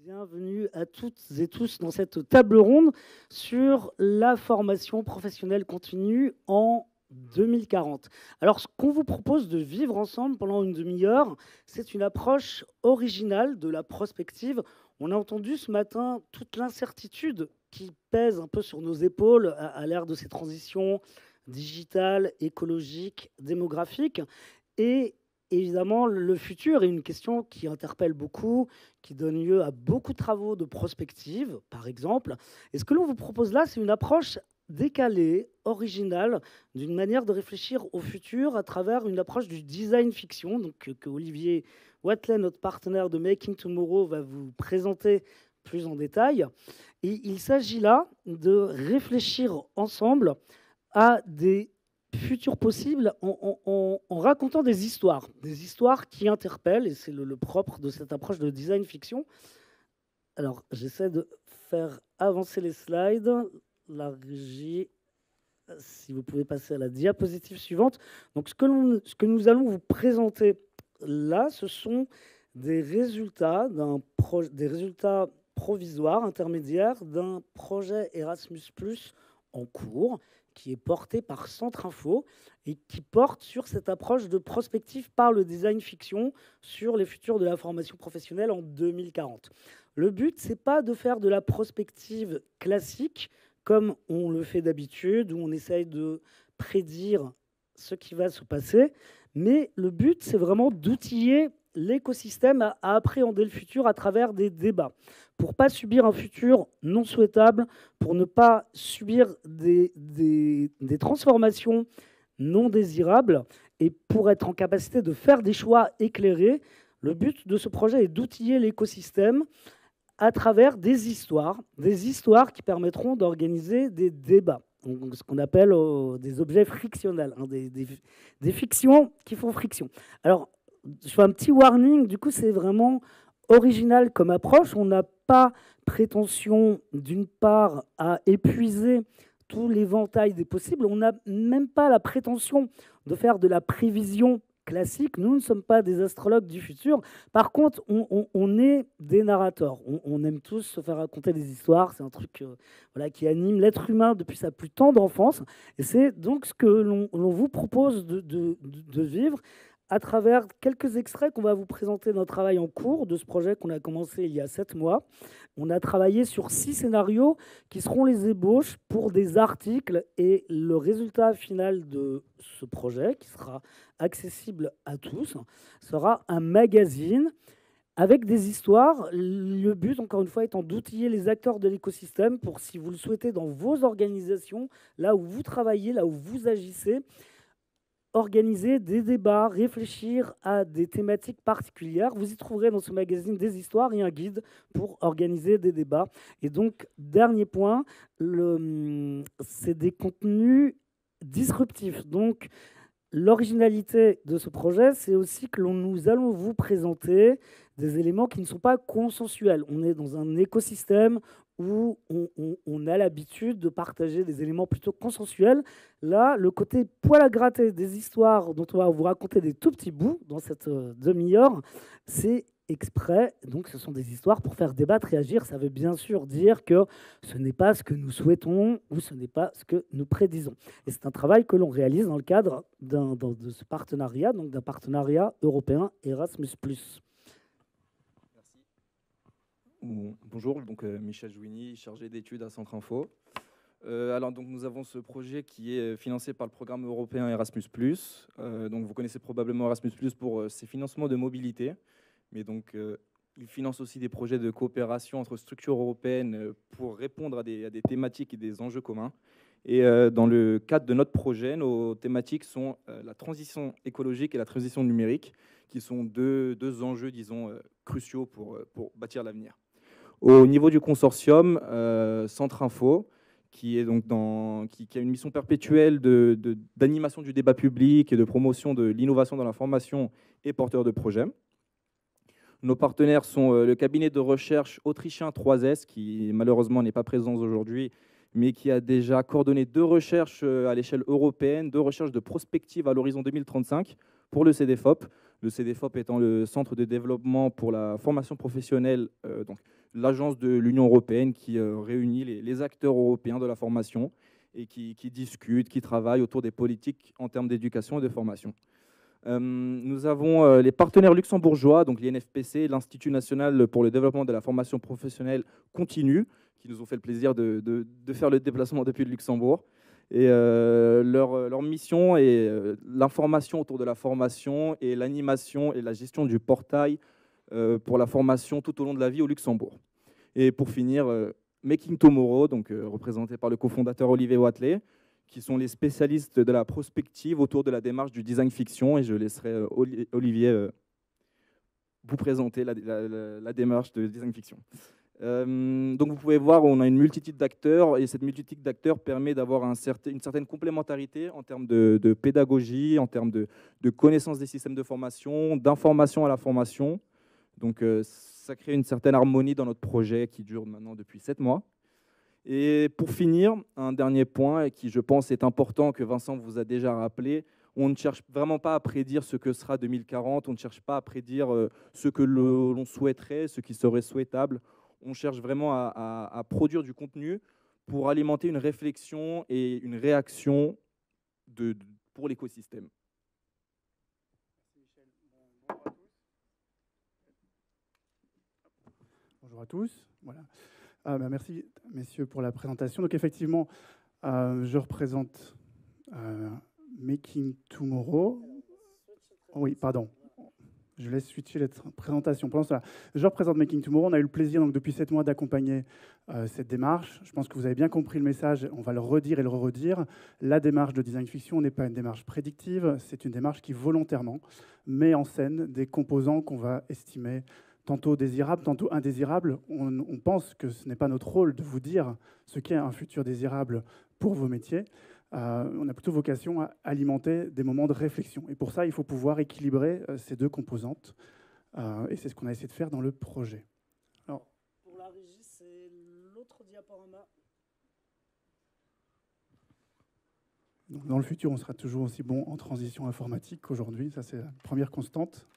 Bienvenue à toutes et tous dans cette table ronde sur la formation professionnelle continue en 2040. Alors, ce qu'on vous propose de vivre ensemble pendant une demi-heure, c'est une approche originale de la prospective. On a entendu ce matin toute l'incertitude qui pèse un peu sur nos épaules à l'ère de ces transitions digitales, écologiques, démographiques. Et évidemment, le futur est une question qui interpelle beaucoup, qui donne lieu à beaucoup de travaux de prospective, par exemple. Et ce que l'on vous propose là, c'est une approche décalée, originale, d'une manière de réfléchir au futur à travers une approche du design fiction, donc, que Olivier Watley, notre partenaire de Making Tomorrow, va vous présenter plus en détail. Et il s'agit là de réfléchir ensemble à des futurs possibles en racontant des histoires qui interpellent, et c'est le propre de cette approche de design fiction. Alors, j'essaie de faire avancer les slides. La régie, si vous pouvez passer à la diapositive suivante. Donc, ce que nous allons vous présenter là, ce sont des résultats, des résultats provisoires, intermédiaires, d'un projet Erasmus+, en cours, qui est porté par Centre Info et qui porte sur cette approche de prospective par le design fiction sur les futurs de la formation professionnelle en 2040. Le but, c'est pas de faire de la prospective classique comme on le fait d'habitude, où on essaye de prédire ce qui va se passer, mais le but, c'est vraiment d'outiller l'écosystème à appréhender le futur à travers des débats, pour ne pas subir un futur non souhaitable, pour ne pas subir des transformations non désirables, et pour être en capacité de faire des choix éclairés. Le but de ce projet est d'outiller l'écosystème à travers des histoires qui permettront d'organiser des débats, donc ce qu'on appelle des objets frictionnels, hein, des fictions qui font friction. Alors, je fais un petit warning, du coup, c'est vraiment original comme approche. On n'a pas prétention, d'une part, à épuiser tout l'éventail des possibles. On n'a même pas la prétention de faire de la prévision classique. Nous ne sommes pas des astrologues du futur. Par contre, on est des narrateurs. On aime tous se faire raconter des histoires. C'est un truc voilà, qui anime l'être humain depuis sa plus tendre enfance. Et c'est donc ce que l'on vous propose de vivre à travers quelques extraits qu'on va vous présenter notre travail en cours de ce projet qu'on a commencé il y a 7 mois. On a travaillé sur 6 scénarios qui seront les ébauches pour des articles, et le résultat final de ce projet, qui sera accessible à tous, sera un magazine avec des histoires. Le but, encore une fois, étant d'outiller les acteurs de l'écosystème pour, si vous le souhaitez, dans vos organisations, là où vous travaillez, là où vous agissez, organiser des débats, réfléchir à des thématiques particulières. Vous y trouverez dans ce magazine des histoires et un guide pour organiser des débats. Et donc, dernier point, c'est des contenus disruptifs. Donc, l'originalité de ce projet, c'est aussi que nous allons vous présenter des éléments qui ne sont pas consensuels. On est dans un écosystème où on a l'habitude de partager des éléments plutôt consensuels. Là, le côté poil à gratter des histoires dont on va vous raconter des tout petits bouts dans cette demi-heure, c'est exprès. Donc, ce sont des histoires pour faire débattre, réagir. Ça veut bien sûr dire que ce n'est pas ce que nous souhaitons ou ce n'est pas ce que nous prédisons. Et c'est un travail que l'on réalise dans le cadre de ce partenariat, donc d'un partenariat européen Erasmus+. Bonjour, donc Michel Jouini, chargé d'études à Centre Info. Alors donc nous avons ce projet qui est financé par le programme européen Erasmus+. Donc vous connaissez probablement Erasmus+ pour ses financements de mobilité, mais donc il finance aussi des projets de coopération entre structures européennes pour répondre à des thématiques et des enjeux communs. Et dans le cadre de notre projet, nos thématiques sont la transition écologique et la transition numérique, qui sont deux enjeux, disons, cruciaux pour bâtir l'avenir. Au niveau du consortium, Centre Info, qui est donc qui a une mission perpétuelle d'animation du débat public et de promotion de l'innovation dans la formation et porteur de projets. Nos partenaires sont le cabinet de recherche autrichien 3S, qui malheureusement n'est pas présent aujourd'hui, mais qui a déjà coordonné 2 recherches à l'échelle européenne, 2 recherches de prospective à l'horizon 2035 pour le CEDEFOP. Le CEDEFOP étant le Centre de développement pour la formation professionnelle, donc l'agence de l'Union européenne qui réunit les acteurs européens de la formation et qui discutent, qui travaillent autour des politiques en termes d'éducation et de formation. Nous avons les partenaires luxembourgeois, donc l'INFPC, l'Institut national pour le développement de la formation professionnelle continue, qui nous ont fait le plaisir de faire le déplacement depuis le Luxembourg. Et leur mission est l'information autour de la formation et l'animation et la gestion du portail pour la formation tout au long de la vie au Luxembourg. Et pour finir, Making Tomorrow, donc représenté par le cofondateur Olivier Watley, qui sont les spécialistes de la prospective autour de la démarche du design fiction. Et je laisserai Olivier vous présenter la démarche de design fiction. Donc vous pouvez voir, on a une multitude d'acteurs, et cette multitude d'acteurs permet d'avoir une certaine complémentarité en termes de pédagogie, en termes de connaissance des systèmes de formation, d'information à la formation. Donc ça crée une certaine harmonie dans notre projet qui dure maintenant depuis 7 mois. Et pour finir, un dernier point, et qui je pense est important, que Vincent vous a déjà rappelé, on ne cherche vraiment pas à prédire ce que sera 2040, on ne cherche pas à prédire ce que l'on souhaiterait, ce qui serait souhaitable. On cherche vraiment à produire du contenu pour alimenter une réflexion et une réaction pour l'écosystème. Bonjour à tous. Voilà. Merci, messieurs, pour la présentation. Donc, effectivement, je représente Making Tomorrow. Oh, oui, pardon. Je laisse switcher la présentation. Pendant cela, je représente Making Tomorrow. On a eu le plaisir, donc, depuis 7 mois, d'accompagner cette démarche. Je pense que vous avez bien compris le message. On va le redire et le redire. La démarche de design fiction n'est pas une démarche prédictive. C'est une démarche qui, volontairement, met en scène des composants qu'on va estimer tantôt désirables, tantôt indésirables. On pense que ce n'est pas notre rôle de vous dire ce qu'est un futur désirable pour vos métiers. On a plutôt vocation à alimenter des moments de réflexion. Et pour ça, il faut pouvoir équilibrer ces deux composantes. Et c'est ce qu'on a essayé de faire dans le projet. Alors, pour la régie, c'est l'autre diaporama. Donc, dans le futur, on sera toujours aussi bon en transition informatique qu'aujourd'hui. Ça, c'est la première constante.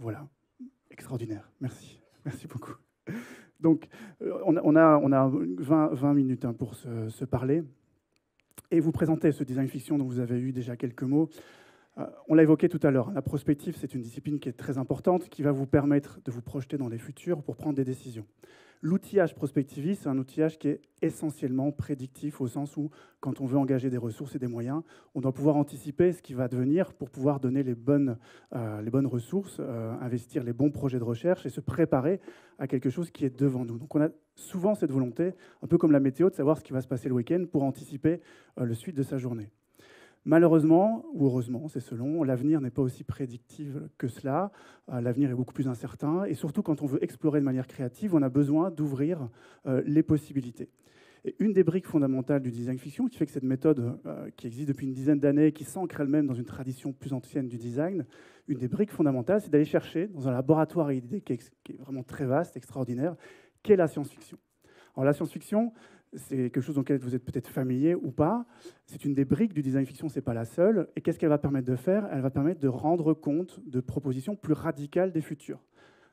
Voilà, extraordinaire, merci, merci beaucoup. Donc, on a 20 minutes pour se parler et vous présenter ce design fiction dont vous avez eu déjà quelques mots. On l'a évoqué tout à l'heure, la prospective, c'est une discipline qui est très importante, qui va vous permettre de vous projeter dans les futurs pour prendre des décisions. L'outillage prospectiviste, c'est un outillage qui est essentiellement prédictif, au sens où, quand on veut engager des ressources et des moyens, on doit pouvoir anticiper ce qui va devenir pour pouvoir donner les bonnes ressources, investir les bons projets de recherche et se préparer à quelque chose qui est devant nous. Donc on a souvent cette volonté, un peu comme la météo, de savoir ce qui va se passer le week-end pour anticiper le suite de sa journée. Malheureusement, ou heureusement, c'est selon, l'avenir n'est pas aussi prédictif que cela. L'avenir est beaucoup plus incertain. Et surtout, quand on veut explorer de manière créative, on a besoin d'ouvrir les possibilités. Et une des briques fondamentales du design fiction, qui fait que cette méthode qui existe depuis une dizaine d'années, qui s'ancre elle-même dans une tradition plus ancienne du design, une des briques fondamentales, c'est d'aller chercher dans un laboratoire à idées qui est vraiment très vaste, extraordinaire, qu'est la science-fiction. Alors la science-fiction, c'est quelque chose auquel vous êtes peut-être familier ou pas. C'est une des briques du design fiction, ce n'est pas la seule. Et qu'est-ce qu'elle va permettre de faire? Elle va permettre de rendre compte de propositions plus radicales des futurs.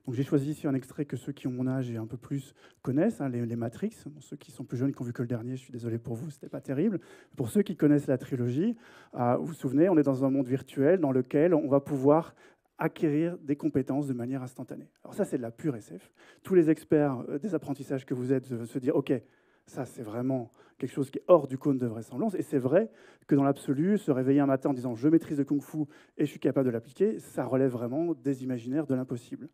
Donc j'ai choisi ici un extrait que ceux qui ont mon âge et un peu plus connaissent, hein, les Matrix. Bon, ceux qui sont plus jeunes, qui ont vu que le dernier, je suis désolé pour vous, ce n'était pas terrible. Pour ceux qui connaissent la trilogie, vous vous souvenez, on est dans un monde virtuel dans lequel on va pouvoir acquérir des compétences de manière instantanée. Alors ça, c'est de la pure SF. Tous les experts des apprentissages que vous êtes se dire « Ok, ça, c'est vraiment quelque chose qui est hors du cône de vraisemblance. » Et c'est vrai que dans l'absolu, se réveiller un matin en disant « Je maîtrise le kung-fu et je suis capable de l'appliquer », ça relève vraiment des imaginaires de l'impossible.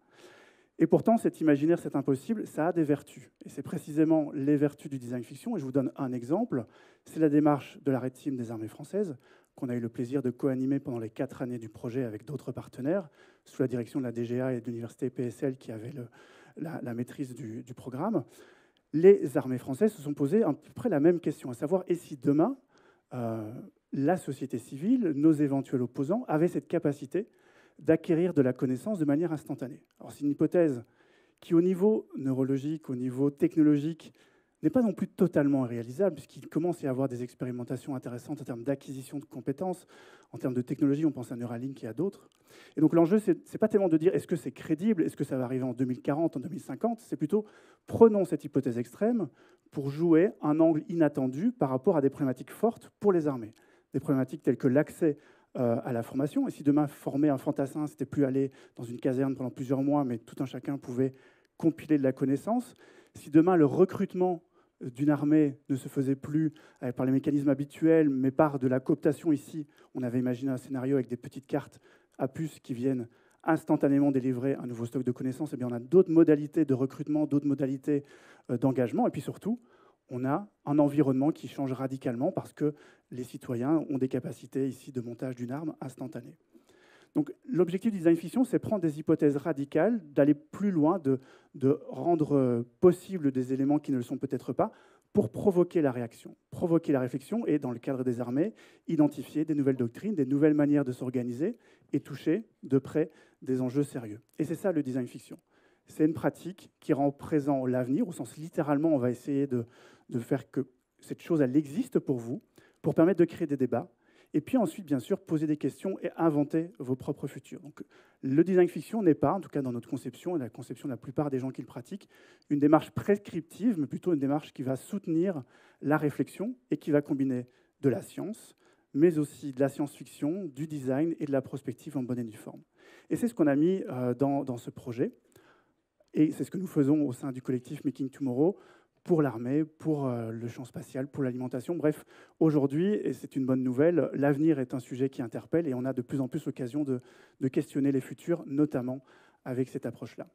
Et pourtant, cet imaginaire, cet impossible, ça a des vertus. Et c'est précisément les vertus du design fiction. Et je vous donne un exemple. C'est la démarche de la Red Team des armées françaises, qu'on a eu le plaisir de co-animer pendant les 4 années du projet avec d'autres partenaires, sous la direction de la DGA et de l'université PSL qui avait la maîtrise du programme. Les armées françaises se sont posées à peu près la même question, à savoir, et si demain, la société civile, nos éventuels opposants, avaient cette capacité d'acquérir de la connaissance de manière instantanée. Alors, c'est une hypothèse qui, au niveau neurologique, au niveau technologique, n'est pas non plus totalement réalisable, puisqu'il commence à y avoir des expérimentations intéressantes en termes d'acquisition de compétences, en termes de technologie, on pense à Neuralink et à d'autres. Et donc l'enjeu, ce n'est pas tellement de dire est-ce que c'est crédible, est-ce que ça va arriver en 2040, en 2050, c'est plutôt prenons cette hypothèse extrême pour jouer un angle inattendu par rapport à des problématiques fortes pour les armées. Des problématiques telles que l'accès à la formation. Et si demain, former un fantassin, c'était plus aller dans une caserne pendant plusieurs mois, mais tout un chacun pouvait compiler de la connaissance. Si demain, le recrutement d'une armée ne se faisait plus par les mécanismes habituels, mais par de la cooptation ici, on avait imaginé un scénario avec des petites cartes à puces qui viennent instantanément délivrer un nouveau stock de connaissances, et bien on a d'autres modalités de recrutement, d'autres modalités d'engagement. Et puis surtout, on a un environnement qui change radicalement parce que les citoyens ont des capacités ici de montage d'une arme instantanée. Donc l'objectif du design fiction, c'est prendre des hypothèses radicales, d'aller plus loin, de rendre possible des éléments qui ne le sont peut-être pas, pour provoquer la réaction, provoquer la réflexion et, dans le cadre des armées, identifier des nouvelles doctrines, des nouvelles manières de s'organiser et toucher de près des enjeux sérieux. Et c'est ça le design fiction. C'est une pratique qui rend présent l'avenir, au sens littéralement, on va essayer de faire que cette chose, elle existe pour vous, pour permettre de créer des débats, et puis ensuite, bien sûr, poser des questions et inventer vos propres futurs. Donc, le design fiction n'est pas, en tout cas dans notre conception, et la conception de la plupart des gens qui le pratiquent, une démarche prescriptive, mais plutôt une démarche qui va soutenir la réflexion et qui va combiner de la science, mais aussi de la science-fiction, du design et de la prospective en bonne et due forme. Et c'est ce qu'on a mis dans ce projet. Et c'est ce que nous faisons au sein du collectif Making Tomorrow pour l'armée, pour le champ spatial, pour l'alimentation. Bref, aujourd'hui, et c'est une bonne nouvelle, l'avenir est un sujet qui interpelle et on a de plus en plus l'occasion de questionner les futurs, notamment avec cette approche-là.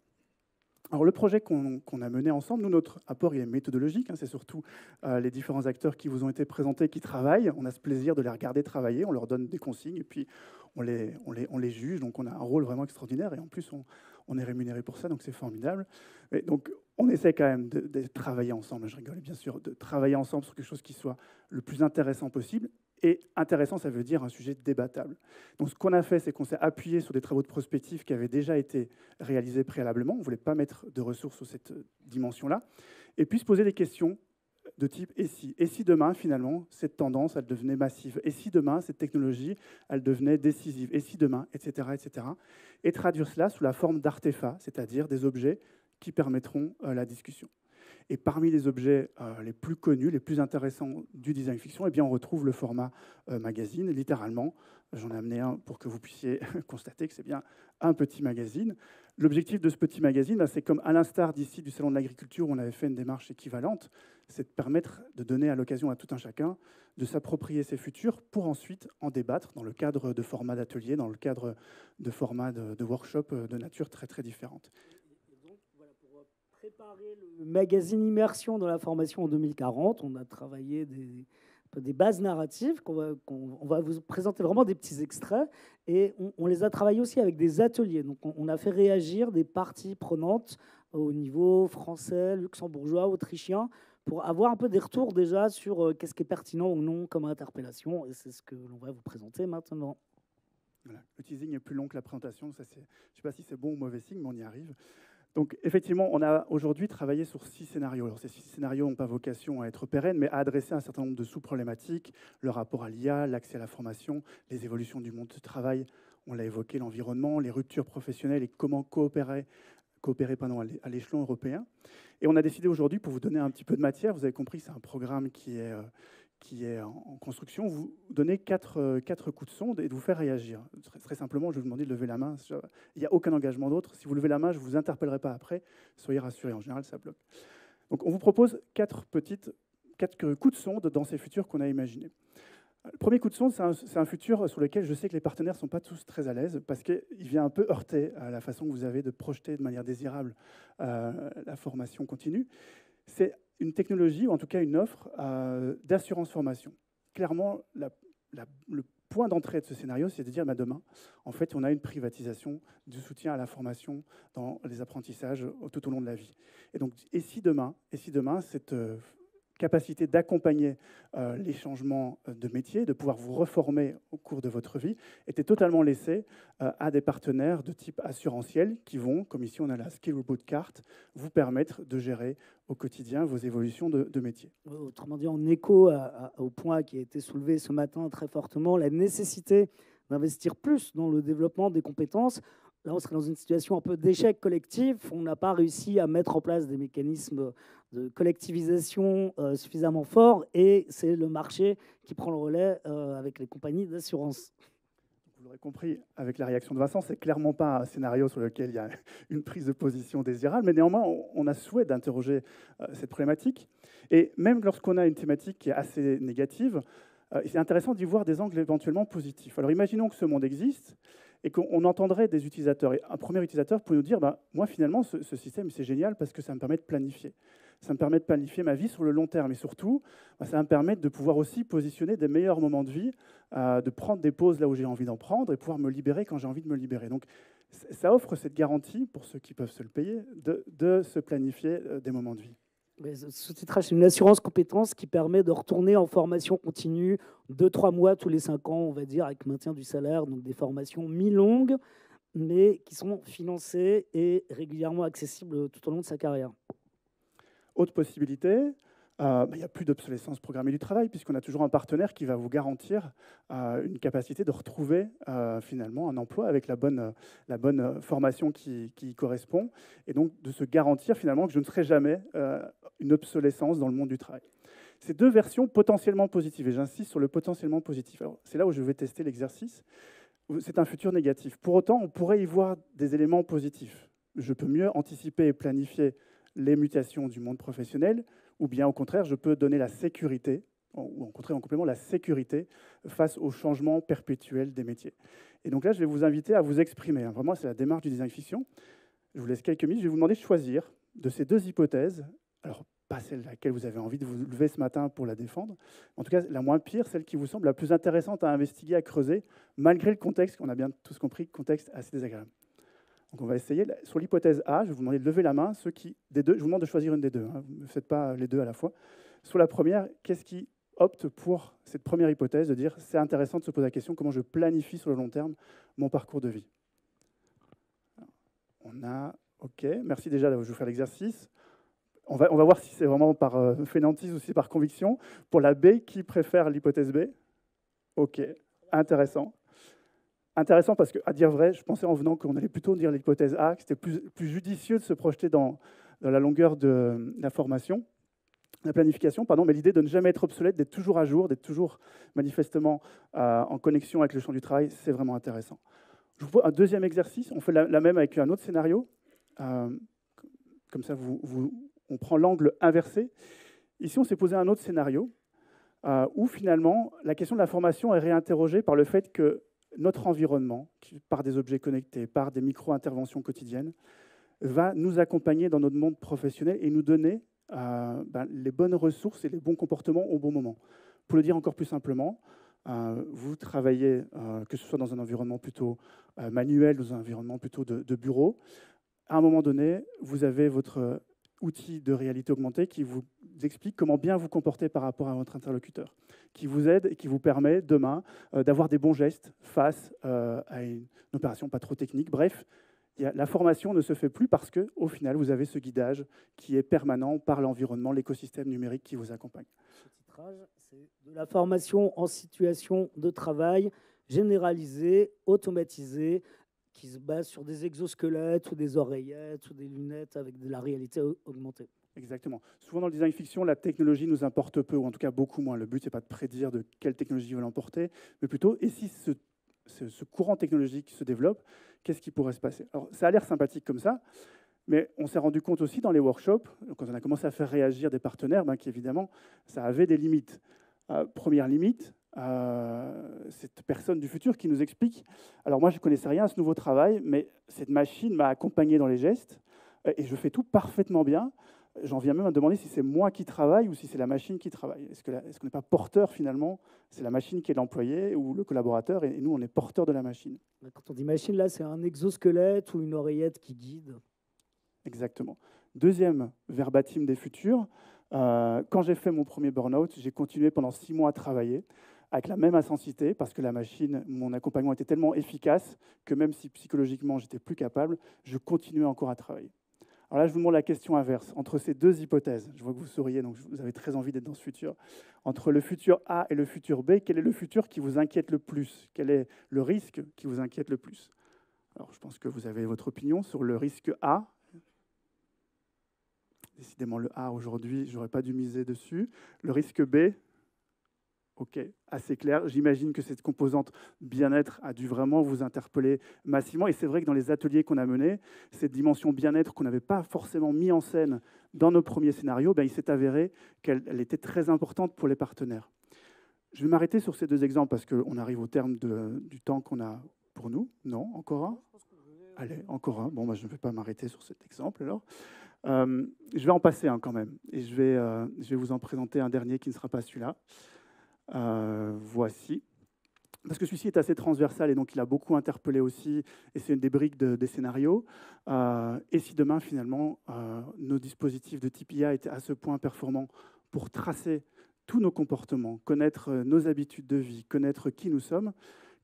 Alors le projet qu'on a mené ensemble, nous, notre apport il est méthodologique, hein, c'est surtout les différents acteurs qui vous ont été présentés qui travaillent. On a ce plaisir de les regarder travailler, on leur donne des consignes et puis on les juge. Donc on a un rôle vraiment extraordinaire et en plus on est rémunéré pour ça, donc c'est formidable. Et donc on essaie quand même de travailler ensemble, je rigole bien sûr, de travailler ensemble sur quelque chose qui soit le plus intéressant possible. Et intéressant, ça veut dire un sujet débattable. Donc ce qu'on a fait, c'est qu'on s'est appuyé sur des travaux de prospective qui avaient déjà été réalisés préalablement. On ne voulait pas mettre de ressources sur cette dimension-là. Et puis se poser des questions de type « et si ?» Et si demain, finalement, cette tendance, elle devenait massive? Et si demain, cette technologie, elle devenait décisive? Et si demain, etc., etc. Et traduire cela sous la forme d'artefacts, c'est-à-dire des objets qui permettront la discussion. Et parmi les objets les plus connus, les plus intéressants du design fiction, eh bien, on retrouve le format magazine. Littéralement, j'en ai amené un pour que vous puissiez constater que c'est bien un petit magazine. L'objectif de ce petit magazine, c'est comme à l'instar d'ici du Salon de l'Agriculture, où on avait fait une démarche équivalente, c'est de permettre de donner à l'occasion à tout un chacun de s'approprier ses futurs pour ensuite en débattre dans le cadre de formats d'ateliers, dans le cadre de formats de workshops de nature très, très différentes. Préparer le magazine Immersion dans la formation en 2040, on a travaillé des bases narratives on va vous présenter vraiment des petits extraits et on les a travaillés aussi avec des ateliers. Donc on a fait réagir des parties prenantes au niveau français, luxembourgeois, autrichien pour avoir un peu des retours déjà sur qu'est-ce qui est pertinent ou non comme interpellation, et c'est ce que l'on va vous présenter maintenant. Voilà. Le teasing est plus long que la présentation, ça, je ne sais pas si c'est bon ou mauvais signe, mais on y arrive. Donc, effectivement, on a aujourd'hui travaillé sur 6 scénarios. Alors, ces 6 scénarios n'ont pas vocation à être pérennes, mais à adresser un certain nombre de sous-problématiques, le rapport à l'IA, l'accès à la formation, les évolutions du monde du travail, on l'a évoqué, l'environnement, les ruptures professionnelles et comment coopérer à l'échelon européen. Et on a décidé aujourd'hui, pour vous donner un petit peu de matière, vous avez compris, c'est un programme qui est en construction, vous donnez 4 coups de sonde et de vous faire réagir. Très simplement, je vais vous demander de lever la main. Il n'y a aucun engagement d'autre. Si vous levez la main, je ne vous interpellerai pas après. Soyez rassurés, en général, ça bloque. Donc, on vous propose 4 coups de sonde dans ces futurs qu'on a imaginés. Le premier coup de sonde, c'est un futur sur lequel je sais que les partenaires ne sont pas tous très à l'aise parce qu'il vient un peu heurter à la façon que vous avez de projeter de manière désirable la formation continue. C'est une technologie, ou en tout cas une offre d'assurance formation. Clairement, le point d'entrée de ce scénario, c'est de dire, demain, en fait, on a une privatisation du soutien à la formation dans les apprentissages tout au long de la vie. Et donc, et si demain cette capacité d'accompagner les changements de métier, de pouvoir vous reformer au cours de votre vie, était totalement laissée à des partenaires de type assurantiel qui vont, comme ici on a la Skill Reboot Card, vous permettre de gérer au quotidien vos évolutions de métier. Autrement dit, en écho au point qui a été soulevé ce matin très fortement, la nécessité d'investir plus dans le développement des compétences. Là, on serait dans une situation un peu d'échec collectif. On n'a pas réussi à mettre en place des mécanismes de collectivisation suffisamment forts et c'est le marché qui prend le relais avec les compagnies d'assurance. Vous l'aurez compris avec la réaction de Vincent, c'est clairement pas un scénario sur lequel il y a une prise de position désirable, mais néanmoins, on a souhait d'interroger cette problématique. Et même lorsqu'on a une thématique qui est assez négative, c'est intéressant d'y voir des angles éventuellement positifs. Alors imaginons que ce monde existe et qu'on entendrait des utilisateurs. Et un premier utilisateur pourrait nous dire, moi finalement, ce système, c'est génial parce que ça me permet de planifier. Ça me permet de planifier ma vie sur le long terme. Et surtout, ça va me permettre de pouvoir aussi positionner des meilleurs moments de vie, de prendre des pauses là où j'ai envie d'en prendre et pouvoir me libérer quand j'ai envie de me libérer. Donc ça offre cette garantie, pour ceux qui peuvent se le payer, de se planifier des moments de vie. Ce titrage, c'est une assurance compétence qui permet de retourner en formation continue 2-3 mois tous les 5 ans, on va dire, avec maintien du salaire, donc des formations mi-longues, mais qui sont financées et régulièrement accessibles tout au long de sa carrière. Autre possibilité, il n'y a plus d'obsolescence programmée du travail, puisqu'on a toujours un partenaire qui va vous garantir une capacité de retrouver finalement un emploi avec la bonne formation qui y correspond, et donc de se garantir finalement que je ne serai jamais une obsolescence dans le monde du travail. Ces deux versions potentiellement positives, et j'insiste sur le potentiellement positif. C'est là où je vais tester l'exercice. C'est un futur négatif. Pour autant, on pourrait y voir des éléments positifs. Je peux mieux anticiper et planifier les mutations du monde professionnel, ou bien au contraire, je peux donner la sécurité, ou au contraire, en complément, la sécurité face au changement perpétuel des métiers. Et donc là, je vais vous inviter à vous exprimer. Vraiment, c'est la démarche du design fiction. Je vous laisse quelques minutes. Je vais vous demander de choisir de ces deux hypothèses, alors pas celle à laquelle vous avez envie de vous lever ce matin pour la défendre, en tout cas la moins pire, celle qui vous semble la plus intéressante à investiguer, à creuser, malgré le contexte, qu'on a bien tous compris, contexte assez désagréable. Donc on va essayer. Sur l'hypothèse A, je vais vous demander de lever la main. Des deux, je vous demande de choisir une des deux. Hein. Ne faites pas les deux à la fois. Sur la première, qu'est-ce qui opte pour cette première hypothèse de dire c'est intéressant de se poser la question comment je planifie sur le long terme mon parcours de vie. On a OK. Merci déjà de vous faire l'exercice. On va voir si c'est vraiment par fainéantise ou si c'est par conviction. Pour la B, qui préfère l'hypothèse B? OK. Intéressant. Intéressant parce qu'à dire vrai, je pensais en venant qu'on allait plutôt dire l'hypothèse A, que c'était plus judicieux de se projeter dans la longueur de la formation, la planification, pardon, mais l'idée de ne jamais être obsolète, d'être toujours à jour, d'être toujours manifestement en connexion avec le champ du travail, c'est vraiment intéressant. Je vous propose un deuxième exercice, on fait la même avec un autre scénario, comme ça on prend l'angle inversé. Ici, on s'est posé un autre scénario où finalement la question de la formation est réinterrogée par le fait que notre environnement, par des objets connectés, par des micro-interventions quotidiennes, va nous accompagner dans notre monde professionnel et nous donner les bonnes ressources et les bons comportements au bon moment. Pour le dire encore plus simplement, vous travaillez, que ce soit dans un environnement plutôt manuel, dans un environnement plutôt de bureau, à un moment donné, vous avez votre outil de réalité augmentée qui vous explique comment bien vous comporter par rapport à votre interlocuteur, qui vous aide et qui vous permet demain d'avoir des bons gestes face à une opération pas trop technique. Bref, la formation ne se fait plus parce qu'au final, vous avez ce guidage qui est permanent par l'environnement, l'écosystème numérique qui vous accompagne. Ce titrage, c'est de la formation en situation de travail généralisée, automatisée, qui se base sur des exosquelettes ou des oreillettes ou des lunettes avec de la réalité augmentée. Exactement. Souvent dans le design fiction, la technologie nous importe peu, ou en tout cas beaucoup moins. Le but, ce n'est pas de prédire de quelle technologie va l'emporter, mais plutôt, et si ce courant technologique se développe, qu'est-ce qui pourrait se passer? Alors, ça a l'air sympathique comme ça, mais on s'est rendu compte aussi dans les workshops, quand on a commencé à faire réagir des partenaires, qu'évidemment, ça avait des limites. Première limite, cette personne du futur qui nous explique, alors moi je ne connaissais rien à ce nouveau travail, mais cette machine m'a accompagné dans les gestes, et je fais tout parfaitement bien. J'en viens même à me demander si c'est moi qui travaille ou si c'est la machine qui travaille. Est-ce qu'on n'est pas porteur finalement? C'est la machine qui est l'employé ou le collaborateur, et nous on est porteur de la machine. Quand on dit machine, là c'est un exosquelette ou une oreillette qui guide. Exactement. Deuxième verbatim des futurs, Quand j'ai fait mon premier burn-out, j'ai continué pendant 6 mois à travailler avec la même intensité, parce que la machine, mon accompagnement était tellement efficace que même si psychologiquement j'étais plus capable, je continuais encore à travailler. Alors là, je vous demande la question inverse. Entre ces deux hypothèses, je vois que vous souriez, donc vous avez très envie d'être dans ce futur. Entre le futur A et le futur B, quel est le futur qui vous inquiète le plus? Quel est le risque qui vous inquiète le plus? Alors, je pense que vous avez votre opinion sur le risque A. Décidément, le A, aujourd'hui, je n'aurais pas dû miser dessus. Le risque B, ok, assez clair. J'imagine que cette composante bien-être a dû vraiment vous interpeller massivement. Et c'est vrai que dans les ateliers qu'on a menés, cette dimension bien-être qu'on n'avait pas forcément mis en scène dans nos premiers scénarios, il s'est avéré qu'elle était très importante pour les partenaires. Je vais m'arrêter sur ces deux exemples parce qu'on arrive au terme du temps qu'on a pour nous. Non, encore un? Allez, encore un. Bon, je ne vais pas m'arrêter sur cet exemple alors. Je vais en passer un quand même. Et je vais vous en présenter un dernier qui ne sera pas celui-là. Voici. Parce que celui-ci est assez transversal et donc il a beaucoup interpellé aussi, et c'est une des briques des scénarios. Et si demain, finalement, nos dispositifs de type IA étaient à ce point performants pour tracer tous nos comportements, connaître nos habitudes de vie, connaître qui nous sommes,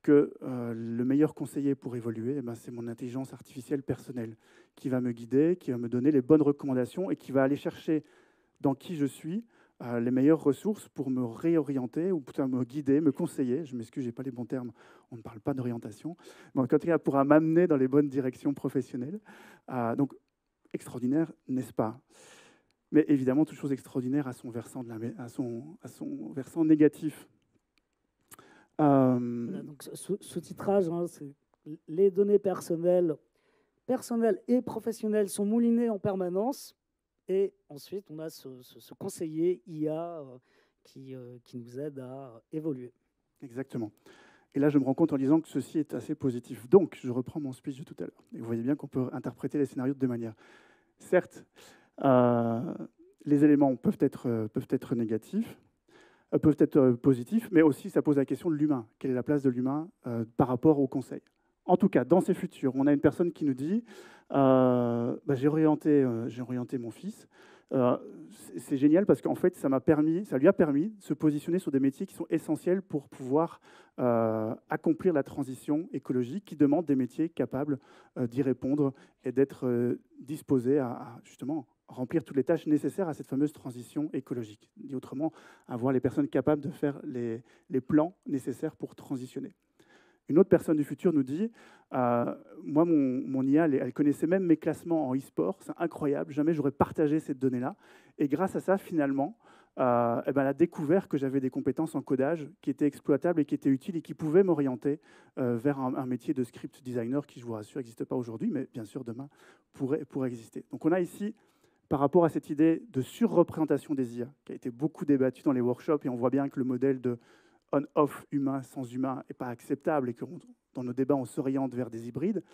que le meilleur conseiller pour évoluer, c'est mon intelligence artificielle personnelle qui va me guider, qui va me donner les bonnes recommandations et qui va aller chercher dans qui je suis les meilleures ressources pour me réorienter ou pour me guider, me conseiller. Je m'excuse, je n'ai pas les bons termes, on ne parle pas d'orientation. Mais en tout cas, pourra m'amener dans les bonnes directions professionnelles. Donc, extraordinaire, n'est-ce pas? Mais évidemment, toute chose extraordinaire a son versant, à son versant négatif. Voilà, donc ce titrage, c'est les données personnelles et professionnelles sont moulinées en permanence. Et ensuite, on a ce conseiller IA qui nous aide à évoluer. Exactement. Et là, je me rends compte en lisant que ceci est assez positif. Donc, je reprends mon speech de tout à l'heure. Et vous voyez bien qu'on peut interpréter les scénarios de deux manières. Certes, les éléments peuvent être négatifs, peuvent être positifs, mais aussi ça pose la question de l'humain. Quelle est la place de l'humain par rapport au conseil? En tout cas, dans ces futurs, on a une personne qui nous dit j'ai orienté mon fils. C'est génial parce qu'en fait, ça lui a permis de se positionner sur des métiers qui sont essentiels pour pouvoir accomplir la transition écologique, qui demande des métiers capables d'y répondre et d'être disposés à justement remplir toutes les tâches nécessaires à cette fameuse transition écologique. Dit autrement, avoir les personnes capables de faire les plans nécessaires pour transitionner. Une autre personne du futur nous dit moi, mon IA, elle connaissait même mes classements en e-sport. C'est incroyable. Jamais j'aurais partagé cette donnée-là. Et grâce à ça, finalement, elle a découvert que j'avais des compétences en codage qui étaient exploitables et qui étaient utiles et qui pouvaient m'orienter vers un métier de script designer qui, je vous rassure, n'existe pas aujourd'hui, mais bien sûr, demain, pourrait exister. Donc, on a ici, par rapport à cette idée de surreprésentation des IA, qui a été beaucoup débattue dans les workshops, et on voit bien que le modèle de on-off humain sans humain n'est pas acceptable et que dans nos débats, on s'oriente vers des hybrides,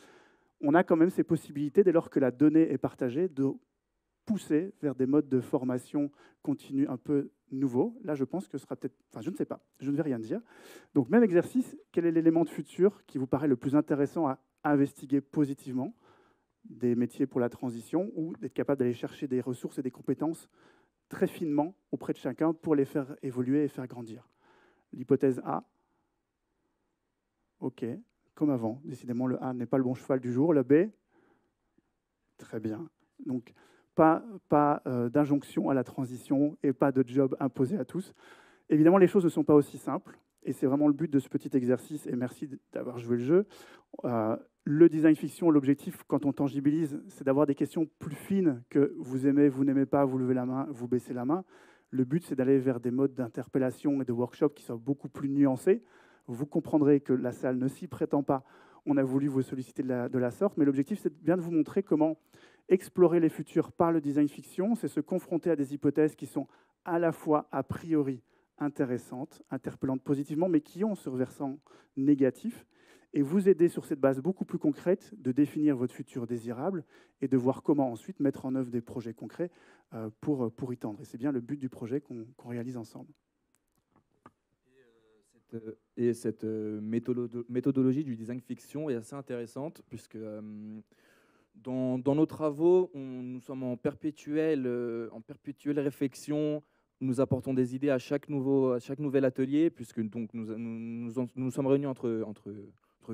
on a quand même ces possibilités, dès lors que la donnée est partagée, de pousser vers des modes de formation continue un peu nouveaux. Là, je pense que ce sera peut-être... Enfin, je ne sais pas, je ne vais rien dire. Donc, même exercice, quel est l'élément de futur qui vous paraît le plus intéressant à investiguer positivement? Des métiers pour la transition ou d'être capable d'aller chercher des ressources et des compétences très finement auprès de chacun pour les faire évoluer et faire grandir. L'hypothèse A, OK, comme avant. Décidément, le A n'est pas le bon cheval du jour. Le B, très bien. Donc, pas d'injonction à la transition et pas de job imposé à tous. Évidemment, les choses ne sont pas aussi simples. Et c'est vraiment le but de ce petit exercice. Et merci d'avoir joué le jeu. Le design fiction, l'objectif, quand on tangibilise, c'est d'avoir des questions plus fines que vous aimez, vous n'aimez pas, vous levez la main, vous baissez la main. Le but, c'est d'aller vers des modes d'interpellation et de workshop qui soient beaucoup plus nuancés. Vous comprendrez que la salle ne s'y prétend pas. On a voulu vous solliciter de la sorte, mais l'objectif, c'est bien de vous montrer comment explorer les futurs par le design fiction. C'est se confronter à des hypothèses qui sont à la fois a priori intéressantes, interpellantes positivement, mais qui ont ce versant négatif, et vous aider sur cette base beaucoup plus concrète de définir votre futur désirable et de voir comment ensuite mettre en œuvre des projets concrets pour y tendre. Et c'est bien le but du projet qu'on réalise ensemble. Et cette méthodologie du design fiction est assez intéressante puisque Dans nos travaux, nous sommes en perpétuelle réflexion. Nous apportons des idées à chaque nouvel atelier, puisque donc nous sommes réunis entre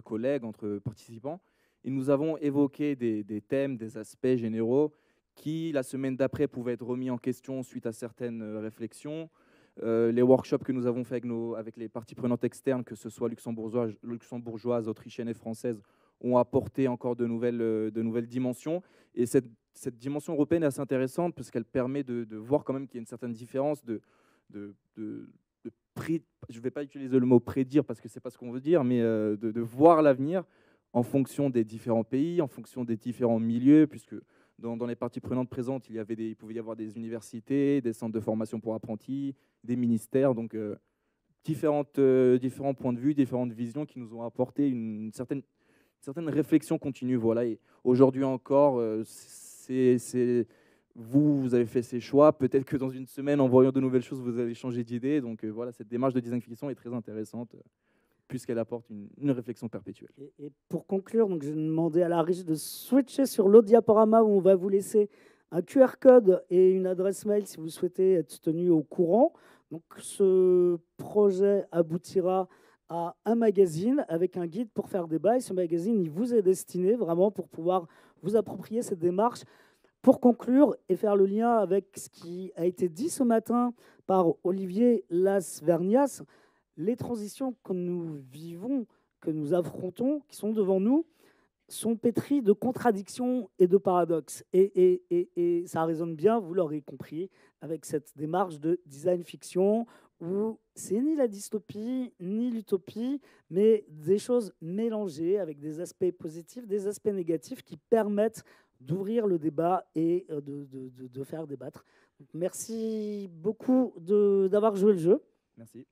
collègues, entre participants, et nous avons évoqué des thèmes, des aspects généraux qui, la semaine d'après, pouvaient être remis en question suite à certaines réflexions. Les workshops que nous avons faits avec les parties prenantes externes, que ce soit luxembourgeoises, autrichiennes et françaises, ont apporté encore de nouvelles dimensions. Et cette dimension européenne est assez intéressante parce qu'elle permet de voir quand même qu'il y a une certaine différence je ne vais pas utiliser le mot prédire parce que ce n'est pas ce qu'on veut dire, mais de voir l'avenir en fonction des différents pays, en fonction des différents milieux, puisque dans les parties prenantes présentes, il pouvait y avoir des universités, des centres de formation pour apprentis, des ministères, donc différents points de vue, différentes visions qui nous ont apporté une certaine réflexion continue. Voilà. Et aujourd'hui encore, vous avez fait ces choix. Peut-être que dans une semaine, en voyant de nouvelles choses, vous allez changer d'idée. Donc voilà, cette démarche de design fiction est très intéressante puisqu'elle apporte une réflexion perpétuelle. Et pour conclure, donc, je vais demander à la régie de switcher sur l'autre diaporama où on va vous laisser un QR code et une adresse mail si vous souhaitez être tenu au courant. Donc, ce projet aboutira à un magazine avec un guide pour faire débat. Et ce magazine, il vous est destiné vraiment pour pouvoir vous approprier cette démarche. Pour conclure et faire le lien avec ce qui a été dit ce matin par Olivier Las-Vernias, les transitions que nous vivons, que nous affrontons, qui sont devant nous, sont pétries de contradictions et de paradoxes. Et ça résonne bien, vous l'aurez compris, avec cette démarche de design fiction, où c'est ni la dystopie, ni l'utopie, mais des choses mélangées avec des aspects positifs, des aspects négatifs qui permettent d'ouvrir le débat et de faire débattre. Merci beaucoup d'avoir joué le jeu. Merci.